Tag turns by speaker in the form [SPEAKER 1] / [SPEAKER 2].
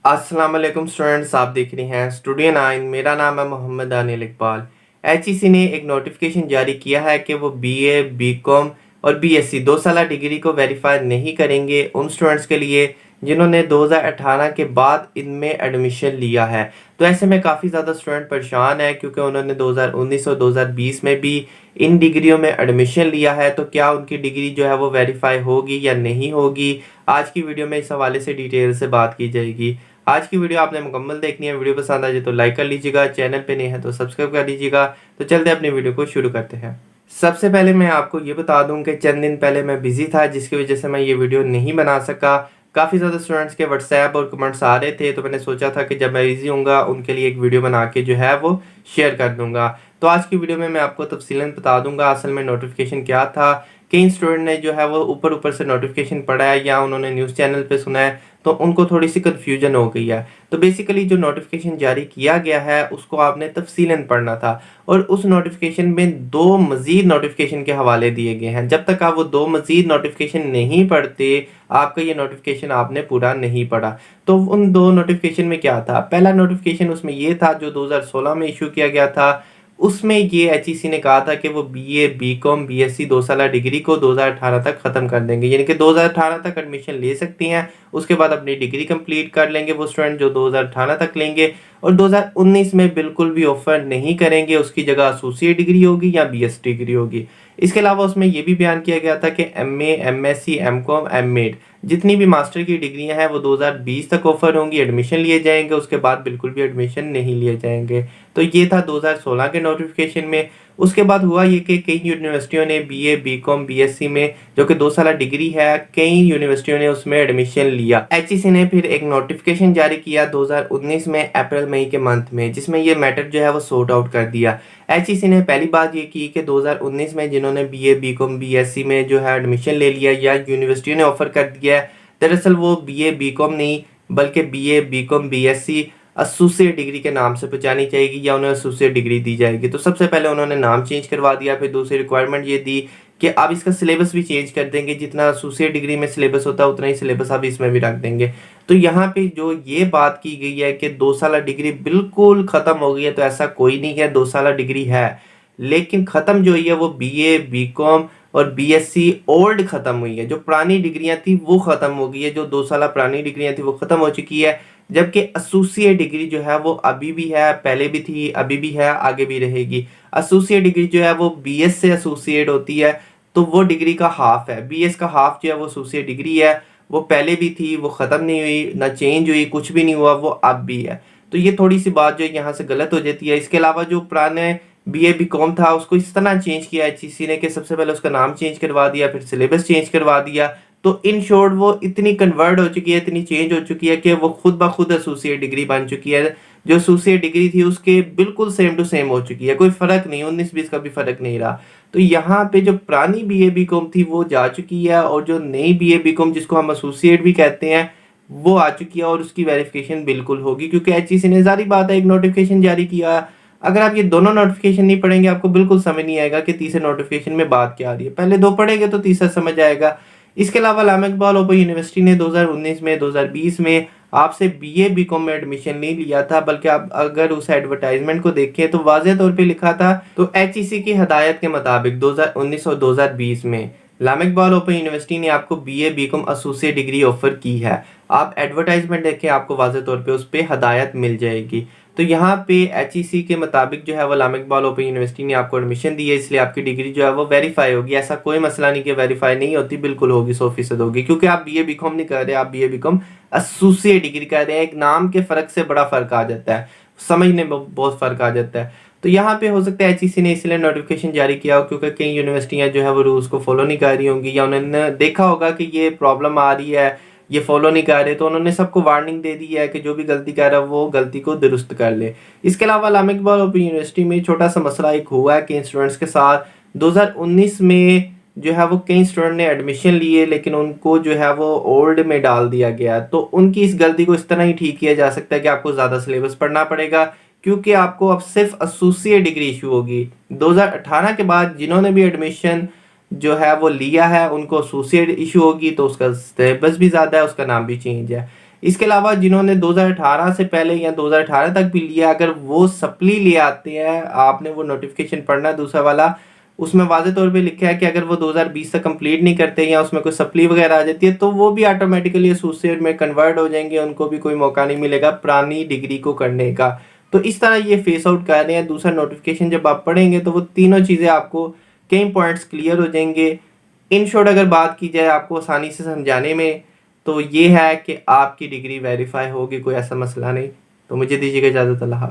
[SPEAKER 1] अस्सलाम वालेकुम स्टूडेंट्स, आप देख रहे हैं स्टूडियो 9। मेरा नाम है मोहम्मद अनिल इकबाल। एचईसी ने एक नोटिफिकेशन जारी किया है कि वो बीए, बीकॉम और बीएससी 2 साल डिग्री को वेरीफाई नहीं करेंगे उन स्टूडेंट्स के लिए जिन्होंने 2018 के बाद इनमें एडमिशन लिया है। तो ऐसे में काफ़ी ज़्यादा स्टूडेंट परेशान है क्योंकि उन्होंने 2019 और 2020 में भी इन डिग्रियों में एडमिशन लिया है। तो क्या उनकी डिग्री जो है वो वेरीफाई होगी या नहीं होगी, आज की वीडियो में इस हवाले से डिटेल से बात की जाएगी। आज की वीडियो आपने मुकम्मल देखनी है। वीडियो पसंद आ जाए तो लाइक कर लीजिएगा, चैनल पे नए हैं तो सब्सक्राइब कर लीजिएगा। तो चलते हैं अपनी वीडियो को शुरू करते हैं। सबसे पहले मैं आपको ये बता दूं कि चंद दिन पहले मैं बिजी था, जिसकी वजह से मैं ये वीडियो नहीं बना सका। काफ़ी ज़्यादा स्टूडेंट्स के व्हाट्सएप और कमेंट्स आ रहे थे, तो मैंने सोचा था कि जब मैं बिजी हूँगा उनके लिए एक वीडियो बना के जो है वो शेयर कर दूंगा। तो आज की वीडियो में मैं आपको तफसीलन बता दूंगा असल में नोटिफिकेशन क्या था। कई स्टूडेंट ने जो है वो ऊपर ऊपर से नोटिफिकेशन पढ़ा है या उन्होंने न्यूज़ चैनल पे सुना है, तो उनको थोड़ी सी कन्फ्यूजन हो गई है। तो बेसिकली जो नोटिफिकेशन जारी किया गया है उसको आपने तफसीलन पढ़ना था, और उस नोटिफिकेशन में 2 मज़ीद नोटिफिकेशन के हवाले दिए गए हैं। जब तक आप वो 2 मज़ीद नोटिफिकेशन नहीं पढ़ते, आपका ये नोटिफिकेशन आपने पूरा नहीं पढ़ा। तो उन 2 नोटिफिकेशन में क्या था? पहला नोटिफिकेशन उसमें ये था जो 2016 में इशू किया गया था। उसमें ये एचईसी ने कहा था कि वो बीए, बीकॉम, बीएससी 2 साल डिग्री को 2018 तक ख़त्म कर देंगे, यानी कि 2018 तक एडमिशन ले सकती हैं। उसके बाद अपनी डिग्री कंप्लीट कर लेंगे वो स्टूडेंट जो 2018 तक लेंगे, और 2019 में बिल्कुल भी ऑफर नहीं करेंगे। उसकी जगह एसोसिएट डिग्री होगी या बीएस डिग्री होगी। इसके अलावा उसमें यह भी बयान किया गया था कि एमए, एमएससी, एमकॉम, एमएड जितनी भी मास्टर की डिग्रियां हैं वो 2020 तक ऑफर होंगी, एडमिशन लिए जाएंगे। उसके बाद बिल्कुल भी एडमिशन नहीं लिए जाएंगे। तो ये था 2016 के नोटिफिकेशन में। उसके बाद हुआ ये कि कई यूनिवर्सिटियों ने बीए, बीकॉम, बीएससी में जो कि 2 साल डिग्री है, कई यूनिवर्सिटियों ने उसमें एडमिशन लिया। एचईसी ने फिर एक नोटिफिकेशन जारी किया 2019 में अप्रैल मई के मंथ में, जिसमें ये मैटर जो है वो सॉर्ट आउट कर दिया। एचईसी ने पहली बात ये की कि 2019 में जिन्होंने बीए, बीकॉम, बीएससी में जो है एडमिशन ले लिया या यूनिवर्सिटी ने ऑफर कर दिया है, दरअसल वो बीए, बीकॉम नहीं बल्कि BA, BCom, BSc associate degree के नाम से पहचानी जाएगी या उन्हें एसोसिएट डिग्री दी जाएगी। तो सबसे पहले उन्होंने नाम चेंज करवा दिया। फिर दूसरी रिक्वायरमेंट ये दी कि आप इसका सिलेबस भी चेंज कर देंगे, जितना एसोसिएट डिग्री में सिलेबस होता है उतना ही सिलेबस आप इसमें भी रख देंगे। तो यहाँ पे जो ये बात की गई है कि 2 साल डिग्री बिल्कुल ख़त्म हो गई है, तो ऐसा कोई नहीं है। 2 साल डिग्री है, लेकिन ख़त्म जो हुई है वो बीए, बीकॉम और बीएससी ओल्ड ख़त्म हुई है। जो पुरानी डिग्रियां थी वो ख़त्म हो गई है। जो 2 साल पुरानी डिग्रियां थी वो ख़त्म हो चुकी है, जबकि एसोसिएट डिग्री जो है वो अभी भी है, पहले भी थी, अभी भी है, आगे भी रहेगी। एसोसिएट डिग्री जो है वो बीएस से एसोसिएट होती है, तो वो डिग्री का हाफ है। बीएस का हाफ जो है वो एसोसिएट डिग्री है। वो पहले भी थी, वो ख़त्म नहीं हुई, ना चेंज हुई, कुछ भी नहीं हुआ, वो अब भी है। तो ये थोड़ी सी बात जो है यहाँ से गलत हो जाती है। इसके अलावा जो पुराने बीए, बीकॉम था उसको इस तरह चेंज किया एचईसी ने कि सबसे पहले उसका नाम चेंज करवा दिया, फिर सिलेबस चेंज करवा दिया। तो इन शॉर्ट वो इतनी कन्वर्ट हो चुकी है, इतनी चेंज हो चुकी है कि वो खुद ब खुद एसोसिएट डिग्री बन चुकी है। जो एसोसिएट डिग्री थी उसके बिल्कुल सेम टू सेम हो चुकी है, कोई फर्क नहीं, 19-20 का भी फर्क नहीं रहा। तो यहाँ पे जो पुरानी बीए, बीकॉम थी वो जा चुकी है, और जो नई बीए, बीकॉम जिसको हम एसोसिएट भी कहते हैं वो आ चुकी है, और उसकी वेरिफिकेशन बिल्कुल होगी। क्योंकि एचईसी ने जारी बात है एक नोटिफिकेशन जारी किया। अगर आप ये दोनों नोटिफिकेशन नहीं पढ़ेंगे आपको बिल्कुल समझ नहीं आएगा कि तीसरे नोटिफिकेशन में बात क्या आ रही है। पहले 2 पढ़ेंगे तो तीसरा समझ आएगा। इसके अलावा अल्लामा इकबाल ओपन यूनिवर्सिटी ने 2019 में, 2020 में आपसे बीए, बीकॉम में एडमिशन नहीं लिया था, बल्कि आप अगर उस एडवर्टाइजमेंट को देखें तो वाज़ेह तौर पे लिखा था, तो एचईसी की हदायत के मुताबिक 2019 और 2020 में अल्लामा इकबाल ओपन यूनिवर्सिटी ने आपको BA, BCom associate degree offer की है। आप एडवर्टाइजमेंट देखें, आपको वाज़ेह तौर पे उस पर हदायत मिल जाएगी। तो यहाँ पे एचईसी के मुताबिक जो है वो अल्लामा इकबाल ओपन यूनिवर्सिटी ने आपको एडमिशन दी है, इसलिए आपकी डिग्री जो है वो वेरीफाई होगी। ऐसा कोई मसला नहीं कि वेरीफाई नहीं होती, बिल्कुल होगी, 100% होगी। क्योंकि आप बीए, बीकॉम नहीं कर रहे, आप बीए, बीकॉम एसोसिएट डिग्री कर रहे हैं। एक नाम के फ़र्क से बड़ा फ़र्क आ जाता है, समझने में बहुत फ़र्क आ जाता है। तो यहाँ पे हो सकता है एचईसी ने इसलिए नोटिफिकेशन जारी किया हो क्योंकि कई यूनिवर्सिटियाँ जो है वो रूल्स को फॉलो नहीं कर रही होंगी, या उन्होंने देखा होगा कि ये प्रॉब्लम आ रही है, ये फॉलो नहीं कर रहे, तो उन्होंने सबको वार्निंग दे दी है कि जो भी गलती कर रहा है वो गलती को दुरुस्त कर ले। इसके अलावा अल्लामा इकबाल ओपन यूनिवर्सिटी में छोटा सा मसला एक हुआ है कि स्टूडेंट्स के साथ 2019 में जो है वो कई स्टूडेंट ने एडमिशन लिए, लेकिन उनको जो है वो ओल्ड में डाल दिया गया। तो उनकी इस गलती को इस तरह ही ठीक किया जा सकता है कि आपको ज़्यादा सिलेबस पढ़ना पड़ेगा, क्योंकि आपको अब सिर्फ एसोसिएट डिग्री इशू होगी। 2018 के बाद जिन्होंने भी एडमिशन जो है वो लिया है उनको एसोसिएट इशू होगी, तो उसका सिलेबस भी ज़्यादा है, उसका नाम भी चेंज है। इसके अलावा जिन्होंने 2018 से पहले या 2018 तक भी लिया, अगर वो सप्ली ले आते हैं, आपने वो नोटिफिकेशन पढ़ना है दूसरा वाला, उसमें वाज़े तौर पे लिखा है कि अगर वो 2020 तक कंप्लीट नहीं करते या उसमें कोई सप्ली वगैरह आ जाती है तो वो भी ऑटोमेटिकली एसोसिएट में कन्वर्ट हो जाएंगे, उनको भी कोई मौका नहीं मिलेगा पुरानी डिग्री को करने का। तो इस तरह ये फेस आउट कर रहे हैं। दूसरा नोटिफिकेशन जब आप पढ़ेंगे तो वो तीनों चीज़ें आपको कई पॉइंट्स क्लियर हो जाएंगे। इन शॉर्ट अगर बात की जाए आपको आसानी से समझाने में, तो ये है कि आपकी डिग्री वेरीफाई होगी, कोई ऐसा मसला नहीं। तो मुझे दीजिएगा इजाज़त, अल्लाह हाफ़िज़।